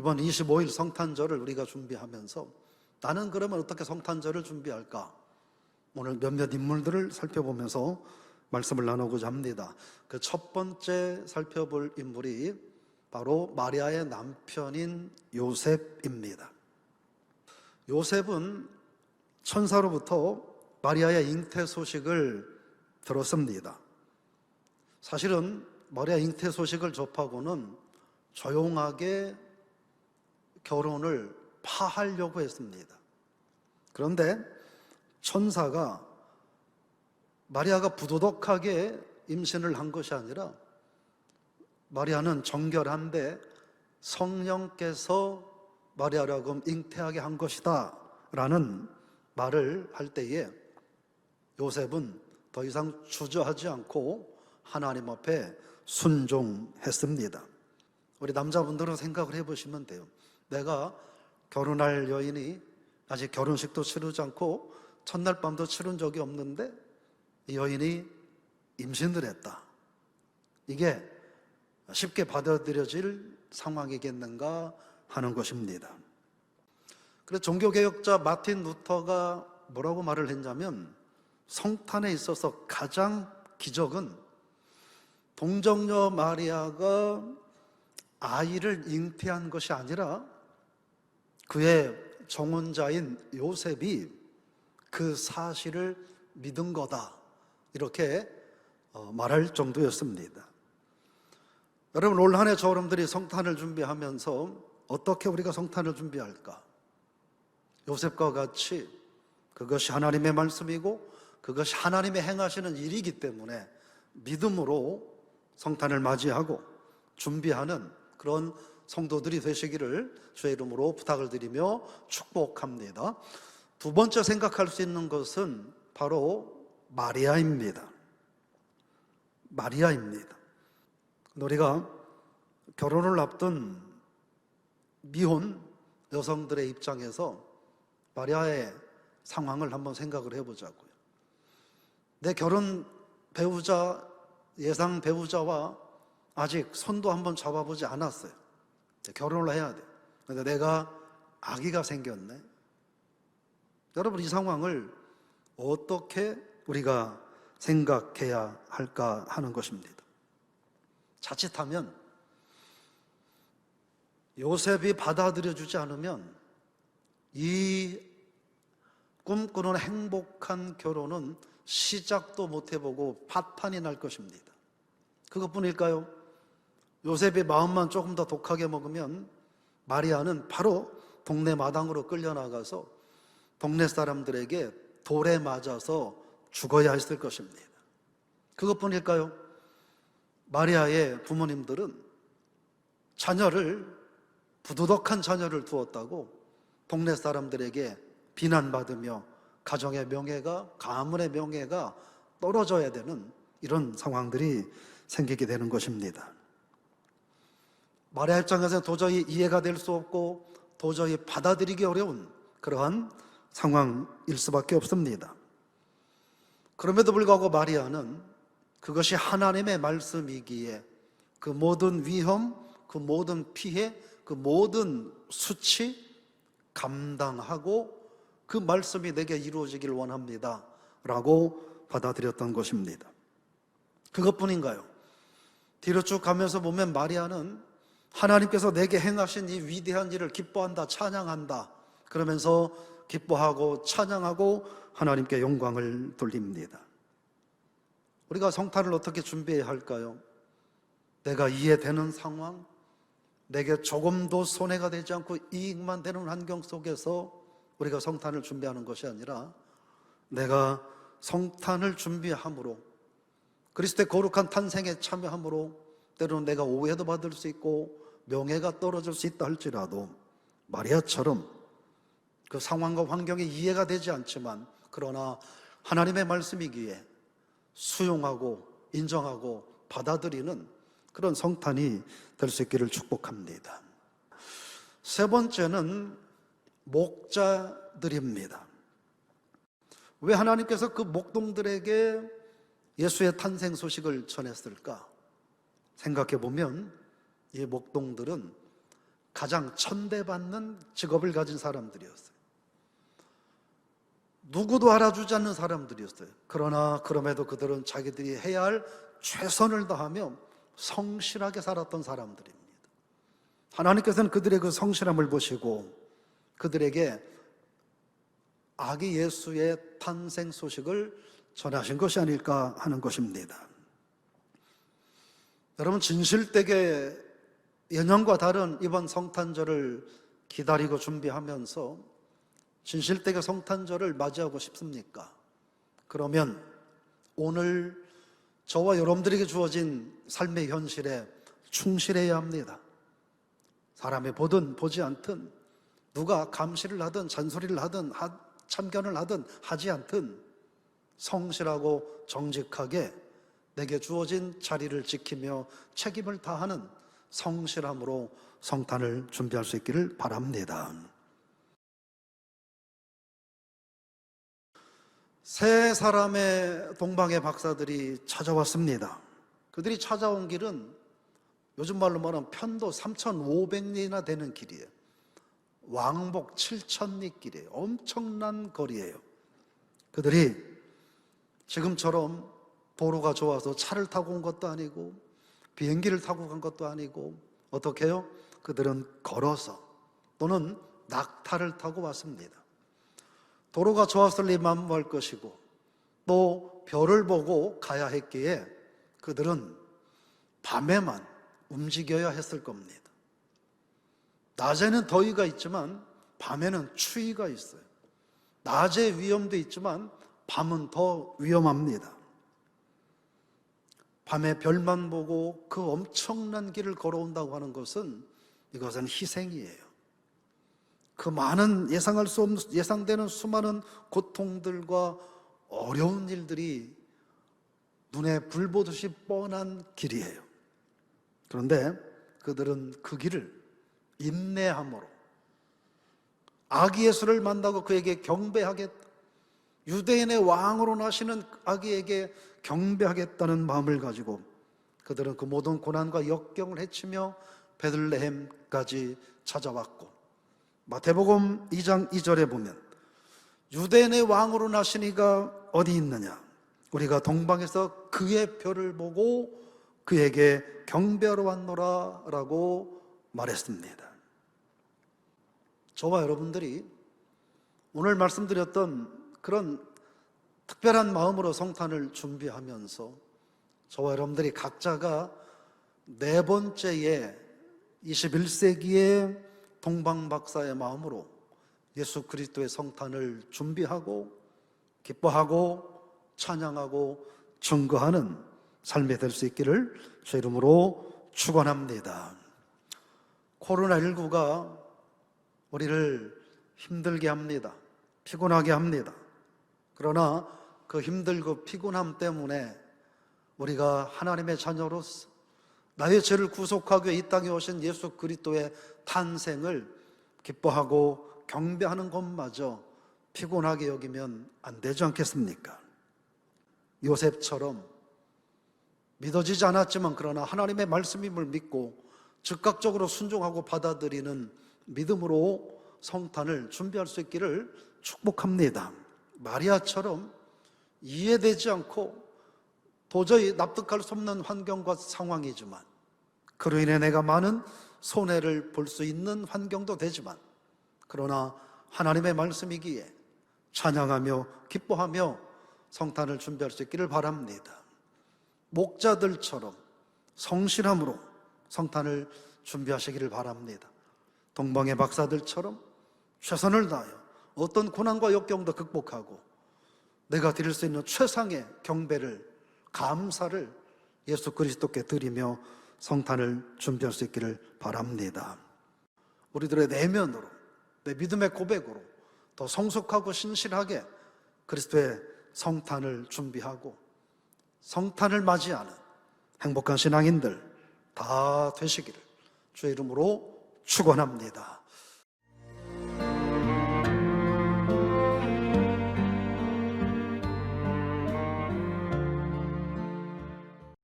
이번 25일 성탄절을 우리가 준비하면서 나는 그러면 어떻게 성탄절을 준비할까? 오늘 몇몇 인물들을 살펴보면서 말씀을 나누고자 합니다. 그 첫 번째 살펴볼 인물이 바로 마리아의 남편인 요셉입니다. 요셉은 천사로부터 마리아의 잉태 소식을 들었습니다. 사실은 마리아 잉태 소식을 접하고는 조용하게 결혼을 파하려고 했습니다. 그런데 천사가 마리아가 부도덕하게 임신을 한 것이 아니라 마리아는 정결한데 성령께서 마리아라고 잉태하게 한 것이다 라는 말을 할 때에 요셉은 더 이상 주저하지 않고 하나님 앞에 순종했습니다. 우리 남자분들은 생각을 해보시면 돼요. 내가 결혼할 여인이 아직 결혼식도 치르지 않고 첫날 밤도 치른 적이 없는데 이 여인이 임신을 했다. 이게 쉽게 받아들여질 상황이겠는가 하는 것입니다. 그래서 종교개혁자 마틴 루터가 뭐라고 말을 했냐면 성탄에 있어서 가장 기적은 동정녀 마리아가 아이를 잉태한 것이 아니라 그의 정혼자인 요셉이 그 사실을 믿은 거다, 이렇게 말할 정도였습니다. 여러분, 올 한 해 여러분들이 성탄을 준비하면서 어떻게 우리가 성탄을 준비할까? 요셉과 같이 그것이 하나님의 말씀이고 그것이 하나님의 행하시는 일이기 때문에 믿음으로 성탄을 맞이하고 준비하는 그런 성도들이 되시기를 주의 이름으로 부탁을 드리며 축복합니다. 두 번째 생각할 수 있는 것은 바로 마리아입니다. 마리아입니다. 우리가 결혼을 앞둔 미혼 여성들의 입장에서 마리아의 상황을 한번 생각을 해보자고요. 내 결혼 배우자, 예상 배우자와 아직 손도 한번 잡아보지 않았어요. 결혼을 해야 돼. 그런데 내가 아기가 생겼네. 여러분, 이 상황을 어떻게 우리가 생각해야 할까 하는 것입니다. 자칫하면 요셉이 받아들여주지 않으면 이 꿈꾸는 행복한 결혼은 시작도 못 해보고 파탄이 날 것입니다. 그것뿐일까요? 요셉의 마음만 조금 더 독하게 먹으면 마리아는 바로 동네 마당으로 끌려나가서 동네 사람들에게 돌에 맞아서 죽어야 했을 것입니다. 그것뿐일까요? 마리아의 부모님들은 부도덕한 자녀를 두었다고 동네 사람들에게 비난받으며 가정의 명예가, 가문의 명예가 떨어져야 되는 이런 상황들이 생기게 되는 것입니다. 마리아 입장에서 도저히 이해가 될 수 없고 도저히 받아들이기 어려운 그러한 상황일 수밖에 없습니다. 그럼에도 불구하고 마리아는 그것이 하나님의 말씀이기에 그 모든 위험, 그 모든 피해, 그 모든 수치 감당하고 그 말씀이 내게 이루어지길 원합니다 라고 받아들였던 것입니다. 그것뿐인가요? 뒤로 쭉 가면서 보면 마리아는 하나님께서 내게 행하신 이 위대한 일을 기뻐한다, 찬양한다, 그러면서 기뻐하고 찬양하고 하나님께 영광을 돌립니다. 우리가 성탄을 어떻게 준비해야 할까요? 내가 이해되는 상황, 내게 조금도 손해가 되지 않고 이익만 되는 환경 속에서 우리가 성탄을 준비하는 것이 아니라 내가 성탄을 준비함으로 그리스도의 거룩한 탄생에 참여함으로 때로는 내가 오해도 받을 수 있고 명예가 떨어질 수 있다 할지라도 마리아처럼 그 상황과 환경이 이해가 되지 않지만 그러나 하나님의 말씀이기에 수용하고 인정하고 받아들이는 그런 성탄이 될 수 있기를 축복합니다. 세 번째는 목자들입니다. 왜 하나님께서 그 목동들에게 예수의 탄생 소식을 전했을까? 생각해 보면 이 목동들은 가장 천대받는 직업을 가진 사람들이었어요. 누구도 알아주지 않는 사람들이었어요. 그러나 그럼에도 그들은 자기들이 해야 할 최선을 다하며 성실하게 살았던 사람들입니다. 하나님께서는 그들의 그 성실함을 보시고 그들에게 아기 예수의 탄생 소식을 전하신 것이 아닐까 하는 것입니다. 여러분, 진실되게 예년과 다른 이번 성탄절을 기다리고 준비하면서 진실되게 성탄절을 맞이하고 싶습니까? 그러면 오늘 저와 여러분들에게 주어진 삶의 현실에 충실해야 합니다. 사람이 보든 보지 않든, 누가 감시를 하든 잔소리를 하든 참견을 하든 하지 않든 성실하고 정직하게 내게 주어진 자리를 지키며 책임을 다하는 성실함으로 성탄을 준비할 수 있기를 바랍니다. 세 사람의 동방의 박사들이 찾아왔습니다. 그들이 찾아온 길은 요즘 말로 말하면 편도 3,500리나 되는 길이에요. 왕복 7,000리 길이에요. 엄청난 거리예요. 그들이 지금처럼 도로가 좋아서 차를 타고 온 것도 아니고 비행기를 타고 간 것도 아니고 어떻게 해요? 그들은 걸어서 또는 낙타를 타고 왔습니다. 도로가 좋았을 리 만무할 것이고 또 별을 보고 가야 했기에 그들은 밤에만 움직여야 했을 겁니다. 낮에는 더위가 있지만 밤에는 추위가 있어요. 낮에 위험도 있지만 밤은 더 위험합니다. 밤에 별만 보고 그 엄청난 길을 걸어온다고 하는 것은 이것은 희생이에요. 그 많은 예상할 수 없는 예상되는 수많은 고통들과 어려운 일들이 눈에 불 보듯이 뻔한 길이에요. 그런데 그들은 그 길을 인내함으로 아기 예수를 만나고 그에게 경배하겠다, 유대인의 왕으로 나시는 아기에게 경배하겠다는 마음을 가지고 그들은 그 모든 고난과 역경을 헤치며 베들레헴까지 찾아왔고, 마태복음 2장 2절에 보면 유대인의 왕으로 나신 이가 어디 있느냐, 우리가 동방에서 그의 별을 보고 그에게 경배하러 왔노라 라고 말했습니다. 저와 여러분들이 오늘 말씀드렸던 그런 특별한 마음으로 성탄을 준비하면서 저와 여러분들이 각자가 네 번째의 21세기의 동방박사의 마음으로 예수 그리스도의 성탄을 준비하고 기뻐하고 찬양하고 증거하는 삶이 될 수 있기를 주 이름으로 축원합니다. 코로나19가 우리를 힘들게 합니다. 피곤하게 합니다. 그러나 그 힘들고 피곤함 때문에 우리가 하나님의 자녀로서 나의 죄를 구속하기 위해 이 땅에 오신 예수 그리스도의 탄생을 기뻐하고 경배하는 것마저 피곤하게 여기면 안 되지 않겠습니까? 요셉처럼 믿어지지 않았지만 그러나 하나님의 말씀임을 믿고 즉각적으로 순종하고 받아들이는 믿음으로 성탄을 준비할 수 있기를 축복합니다. 마리아처럼 이해되지 않고 도저히 납득할 수 없는 환경과 상황이지만, 그로 인해 내가 많은 손해를 볼 수 있는 환경도 되지만, 그러나 하나님의 말씀이기에 찬양하며 기뻐하며 성탄을 준비할 수 있기를 바랍니다. 목자들처럼 성실함으로 성탄을 준비하시기를 바랍니다. 동방의 박사들처럼 최선을 다하여 어떤 고난과 역경도 극복하고 내가 드릴 수 있는 최상의 경배를, 감사를 예수 그리스도께 드리며 성탄을 준비할 수 있기를 바랍니다. 우리들의 내면으로, 내 믿음의 고백으로 더 성숙하고 신실하게 그리스도의 성탄을 준비하고 성탄을 맞이하는 행복한 신앙인들 다 되시기를 주의 이름으로 축원합니다.